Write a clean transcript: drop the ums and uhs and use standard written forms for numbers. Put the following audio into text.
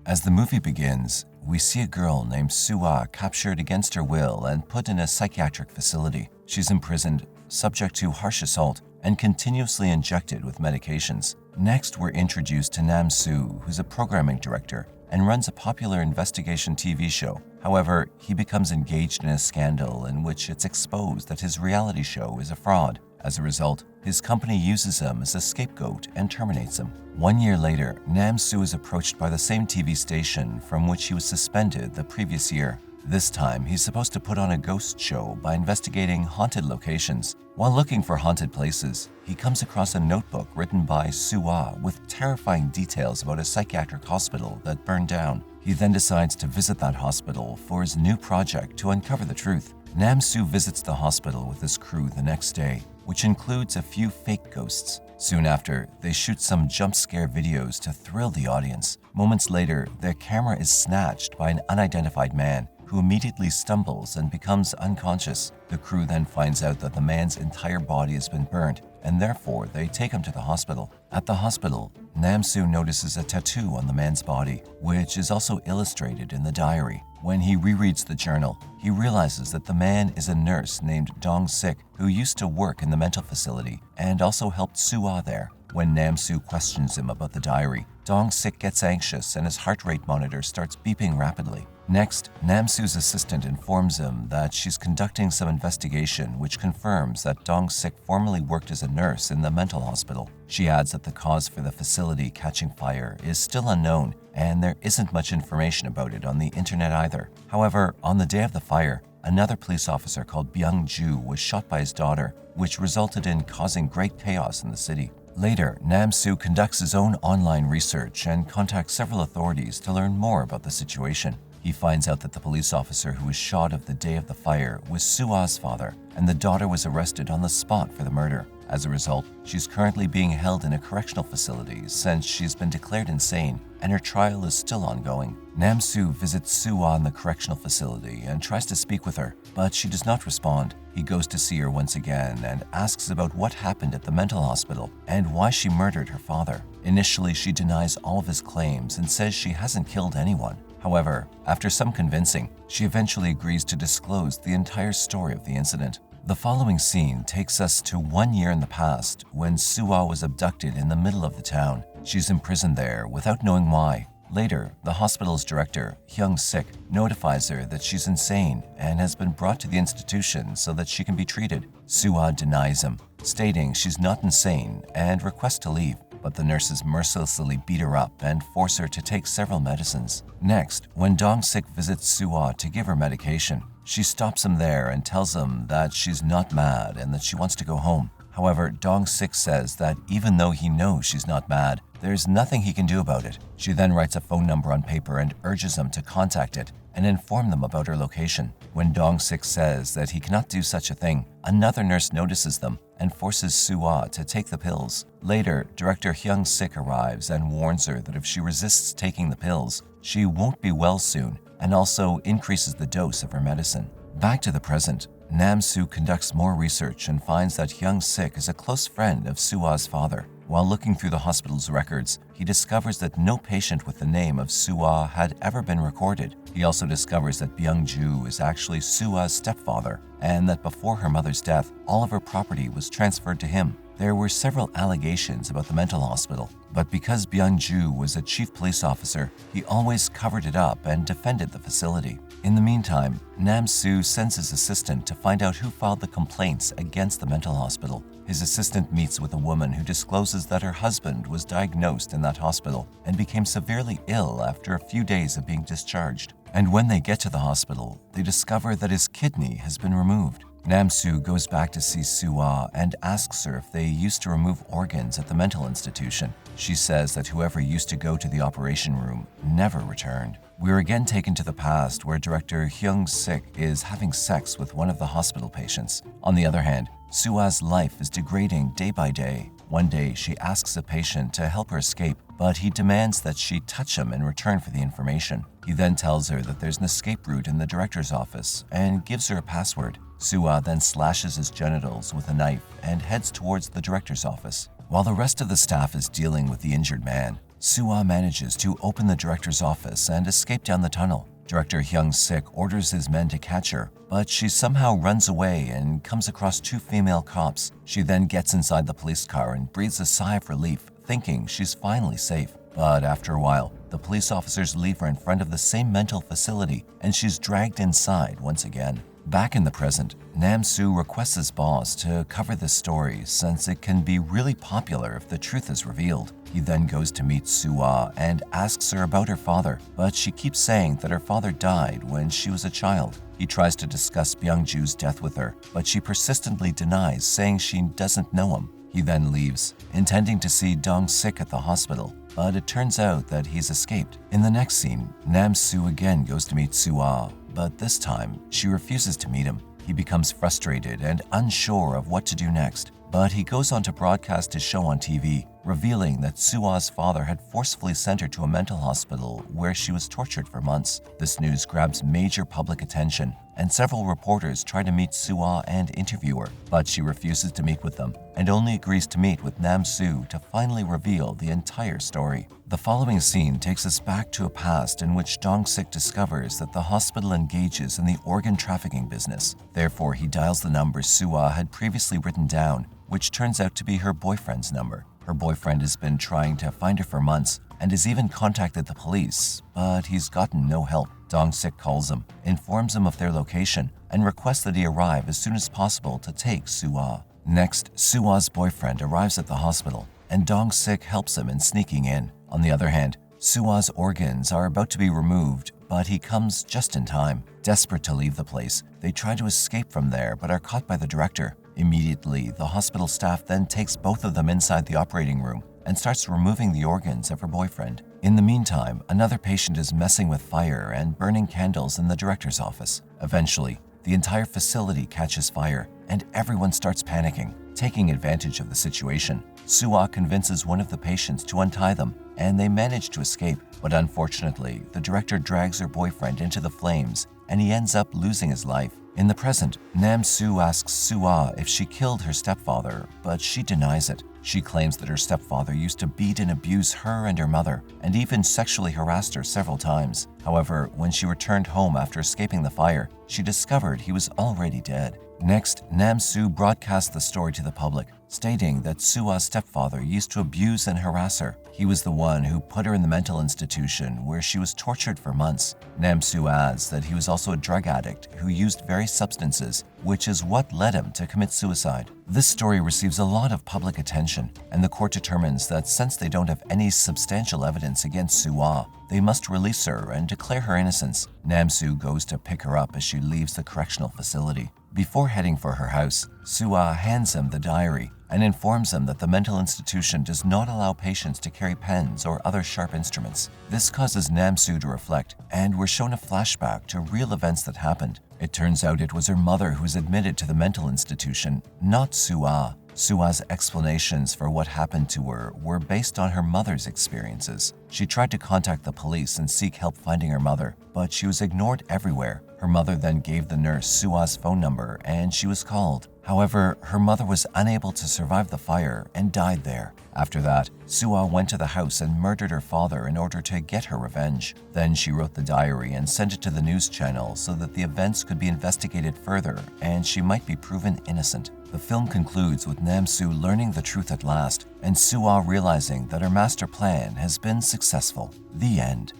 As the movie begins, we see a girl named Sua captured against her will and put in a psychiatric facility. She's imprisoned, subject to harsh assault, and continuously injected with medications. Next, we're introduced to Nam Soo, who's a programming director and runs a popular investigation TV show. However, he becomes engaged in a scandal in which it's exposed that his reality show is a fraud. As a result, his company uses him as a scapegoat and terminates him. 1 year later, Nam Soo is approached by the same TV station from which he was suspended the previous year. This time, he's supposed to put on a ghost show by investigating haunted locations. While looking for haunted places, he comes across a notebook written by Sua with terrifying details about a psychiatric hospital that burned down. He then decides to visit that hospital for his new project to uncover the truth. Nam Soo visits the hospital with his crew the next day, which includes a few fake ghosts. Soon after, they shoot some jump scare videos to thrill the audience. Moments later, their camera is snatched by an unidentified man who immediately stumbles and becomes unconscious. The crew then finds out that the man's entire body has been burnt, and therefore they take him to the hospital. At the hospital, Nam Soo notices a tattoo on the man's body, which is also illustrated in the diary. When he rereads the journal, he realizes that the man is a nurse named Dong Sik who used to work in the mental facility and also helped Sua there. When Nam Soo questions him about the diary, Dong Sik gets anxious and his heart rate monitor starts beeping rapidly. Next, Nam Soo's assistant informs him that she's conducting some investigation which confirms that Dong Sik formerly worked as a nurse in the mental hospital. She adds that the cause for the facility catching fire is still unknown and there isn't much information about it on the internet either. However, on the day of the fire, another police officer called Byung-ju was shot by his daughter, which resulted in causing great chaos in the city. Later, Nam Soo conducts his own online research and contacts several authorities to learn more about the situation. He finds out that the police officer who was shot of the day of the fire was Sua's father, and the daughter was arrested on the spot for the murder. As a result, she's currently being held in a correctional facility since she's been declared insane, and her trial is still ongoing. Nam Soo visits Sua in the correctional facility and tries to speak with her, but she does not respond. He goes to see her once again and asks about what happened at the mental hospital and why she murdered her father. Initially, she denies all of his claims and says she hasn't killed anyone. However, after some convincing, she eventually agrees to disclose the entire story of the incident. The following scene takes us to 1 year in the past when Sua was abducted in the middle of the town. She's imprisoned there without knowing why. Later, the hospital's director, Hyung Sik, notifies her that she's insane and has been brought to the institution so that she can be treated. Sua denies him, stating she's not insane and requests to leave, but the nurses mercilessly beat her up and force her to take several medicines. Next, when Dong Sik visits Sua to give her medication, she stops him there and tells him that she's not mad and that she wants to go home. However, Dong Sik says that even though he knows she's not mad, there's nothing he can do about it. She then writes a phone number on paper and urges him to contact it and inform them about her location. When Dong Sik says that he cannot do such a thing, another nurse notices them and forces Sua to take the pills. Later, director Hyung Sik arrives and warns her that if she resists taking the pills, she won't be well soon, and also increases the dose of her medicine. Back to the present, Nam Soo conducts more research and finds that Hyung Sik is a close friend of Sua's father. While looking through the hospital's records, he discovers that no patient with the name of Sua had ever been recorded. He also discovers that Byung-ju is actually Sua's stepfather, and that before her mother's death, all of her property was transferred to him. There were several allegations about the mental hospital, but because Byung-ju was a chief police officer, he always covered it up and defended the facility. In the meantime, Nam Soo sends his assistant to find out who filed the complaints against the mental hospital. His assistant meets with a woman who discloses that her husband was diagnosed in that hospital and became severely ill after a few days of being discharged. And when they get to the hospital, they discover that his kidney has been removed. Nam Soo goes back to see Sua and asks her if they used to remove organs at the mental institution. She says that whoever used to go to the operation room never returned. We're again taken to the past where director Hyung Sik is having sex with one of the hospital patients. On the other hand, Sua's life is degrading day by day. One day, she asks a patient to help her escape, but he demands that she touch him in return for the information. He then tells her that there's an escape route in the director's office and gives her a password. Sua then slashes his genitals with a knife and heads towards the director's office. While the rest of the staff is dealing with the injured man, Soo-ah manages to open the director's office and escape down the tunnel. Director Hyung-sik orders his men to catch her, but she somehow runs away and comes across 2 female cops. She then gets inside the police car and breathes a sigh of relief, thinking she's finally safe. But after a while, the police officers leave her in front of the same mental facility and she's dragged inside once again. Back in the present, Nam-soo requests his boss to cover this story since it can be really popular if the truth is revealed. He then goes to meet Soo-ah and asks her about her father, but she keeps saying that her father died when she was a child. He tries to discuss Byung-ju's death with her, but she persistently denies, saying she doesn't know him. He then leaves, intending to see Dong-sik at the hospital, but it turns out that he's escaped. In the next scene, Nam-soo again goes to meet Soo-ah, but this time she refuses to meet him. He becomes frustrated and unsure of what to do next, but he goes on to broadcast his show on TV, revealing that Soo-ah's father had forcefully sent her to a mental hospital where she was tortured for months. This news grabs major public attention, and several reporters try to meet Soo-ah and interview her, but she refuses to meet with them and only agrees to meet with Nam-soo to finally reveal the entire story. The following scene takes us back to a past in which Dong-sik discovers that the hospital engages in the organ trafficking business. Therefore, he dials the number Soo-ah had previously written down, which turns out to be her boyfriend's number. Her boyfriend has been trying to find her for months and has even contacted the police, but he's gotten no help. Dong-sik calls him, informs him of their location, and requests that he arrive as soon as possible to take Soo-ah. Next, Soo-ah's boyfriend arrives at the hospital, and Dong-sik helps him in sneaking in. On the other hand, Soo-ah's organs are about to be removed, but he comes just in time. Desperate to leave the place, they try to escape from there but are caught by the director. Immediately, the hospital staff then takes both of them inside the operating room and starts removing the organs of her boyfriend. In the meantime, another patient is messing with fire and burning candles in the director's office. Eventually, the entire facility catches fire and everyone starts panicking. Taking advantage of the situation, Soo-ah convinces one of the patients to untie them and they manage to escape. But unfortunately, the director drags her boyfriend into the flames and he ends up losing his life. In the present, Nam-soo asks Soo-ah if she killed her stepfather, but she denies it. She claims that her stepfather used to beat and abuse her and her mother, and even sexually harassed her several times. However, when she returned home after escaping the fire, she discovered he was already dead. Next, Nam-soo broadcasts the story to the public, stating that Soo-ah's stepfather used to abuse and harass her. He was the one who put her in the mental institution where she was tortured for months. Nam-soo adds that he was also a drug addict who used various substances, which is what led him to commit suicide. This story receives a lot of public attention, and the court determines that since they don't have any substantial evidence against Soo-ah, they must release her and declare her innocence. Nam-soo goes to pick her up as she leaves the correctional facility. Before heading for her house, Soo-ah hands him the diary and informs him that the mental institution does not allow patients to carry pens or other sharp instruments. This causes Nam-soo to reflect, and we're shown a flashback to real events that happened. It turns out it was her mother who was admitted to the mental institution, not Soo-ah. Soo-ah's explanations for what happened to her were based on her mother's experiences. She tried to contact the police and seek help finding her mother, but she was ignored everywhere. Her mother then gave the nurse Soo-ah's phone number and she was called. However, her mother was unable to survive the fire and died there. After that, Soo-ah went to the house and murdered her father in order to get her revenge. Then she wrote the diary and sent it to the news channel so that the events could be investigated further and she might be proven innocent. The film concludes with Nam-soo learning the truth at last and Soo-ah realizing that her master plan has been successful. The end.